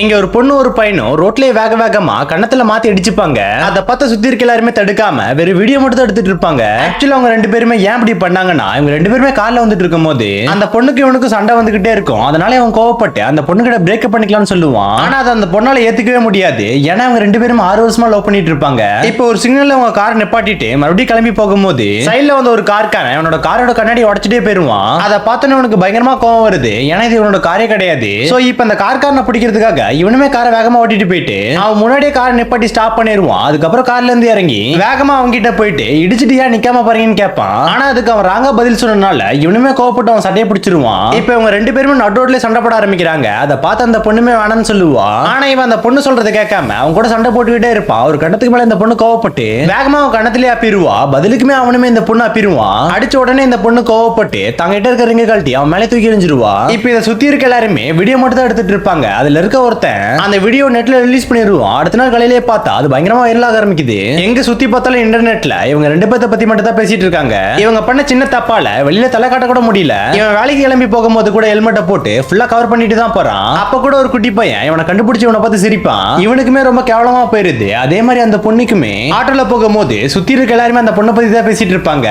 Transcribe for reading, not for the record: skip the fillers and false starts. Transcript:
இங்க ஒரு பொண்ணு ஒரு பையனும் ரோட்லயே வேக வேகமா கண்ணத்துல மாத்தி அடிச்சுப்பாங்க. அதை பார்த்து சுத்தி இருக்க எல்லாருமே தடுக்காம வெறும் வீடியோ மட்டும் தான் எடுத்துட்டு இருப்பாங்க. ஆக்சுவலா அவங்க ரெண்டு பேருமே ஏன் இப்படி பண்ணாங்கன்னா, இவங்க ரெண்டு பேருமே கார்ல வந்துட்டு இருக்கும் போது அந்த பொண்ணுக்கு இவனுக்கு சண்டை வந்துகிட்டே இருக்கும். அதனால அவன் கோவப்பட்டு அந்த பொண்ணு கிட்ட பிரேக்கப் பண்ணிக்கலாம்னு சொல்லுவான். ஆனா அதை அந்த பொண்ணால ஏத்துக்கவே முடியாது. ஏன்னா அவங்க ரெண்டு பேரும் 6 வருஷமா லவ் பண்ணிட்டு இருப்பாங்க. இப்போ ஒரு சிக்னல்ல அவங்க கார் நிப்பாட்டிட்டு மறுபடியும் கிளம்பி போகும்போது சைட்ல வந்து ஒரு கார்காரன் அவனோட காரோட கண்ணாடி உடைச்சிட்டே போயிருவான். அதை பார்த்தோன்னே அவனுக்கு பயங்கரமா கோவம் வருது. ஏன்னா இது இவனோட காரே கிடையாது. சோ இப்போ அந்த கார்காரனை பிடிக்கிறதுக்காக இவனுமே காரை வேகமா ஓட்டிட்டு போயிட்டு அவன் முன்னாடியே கார் நிப்பாட்டி ஸ்டாப் பண்ணிடுவான். அதுக்கப்புறம் கார்ல இருந்து இறங்கி வேகமா அவங்க கிட்ட போயிட்டு இடிச்சிட்டு ஏன் நிக்காம பாருங்கன்னு கேட்பான். ஆனா அதுக்கு அவன் ராங்கா பதில் சொன்னனால இவனுமே கோவப்பட்டு அவன் சட்டையை பிடிச்சிருவான். இப்போ இவங்க ரெண்டு பேருமே நடுரோட்ல சண்டை போட ஆரம்பிக்கிறாங்க. அதை பார்த்து அந்த பொண்ணுமே வேணாம்னு சொல்லுவா. ஆனா இவன் அந்த பொண்ணு சொல்றதை கேட்காம அவன் கூட சண்டை போட்டுக்கிட்டே இருப்பான். ஒரு கட்டத்துக்கு மேல இந்த பொண்ணு கோவப்பட்டு வேகமா அவன் கண்ணத்திலே அப்பிடுவா. பதிலுக்குமே அவனுமே இந்த பொண்ணு அப்பிடுவான். அடிச்ச உடனே இந்த பொண்ணு கோவப்பட்டு தங்கிட்ட இருக்க ரிங்க கழட்டி அவன் மேலே தூக்கி எறிஞ்சிருவா. இப்போ இதை சுத்தி இருக்க எல்லாருமே வீடியோ மட்டும் தான் எடுத்துட்டு இருப்பாங்க. அதுல இருக்க ஒருத்தன் அந்த வீடியோ நெட்ல ரிலீஸ் பண்ணிடுவான். அடுத்த நாள் காலையிலேயே பார்த்தா அது பயங்கரமா வைரல் ஆக ஆரம்பிக்குது. எங்க சுத்தி பார்த்தாலும் இன்டர்நெட்ல இவங்க ரெண்டு பேர்த்த பத்தி மட்டும் தான் பேசிட்டு இருக்காங்க. இவங்க பண்ண சின்ன தப்பால வெளியில தலை காட்ட கூட முடியல. இவன் வேலைக்கு கிளம்பி போகும்போது கூட ஹெல்மெட்டை போட்டு ஃபுல்லா கவர் பண்ணிட்டு தான் போறான். அப்ப கூட ஒரு குட்டி பையன் இவனை கண்டுபிடிச்சு இவனை பார்த்து சிரிப்பான். இவனுக்குமே ரொம்ப கேவலமா போயிருது. அதே மாதிரி அந்த பொண்ணுக்குமே ஆட்டோல போகும்போது சுத்தி இருக்க எல்லாருமே அந்த பொண்ணை பத்தி தான் பேசிட்டு இருப்பாங்க.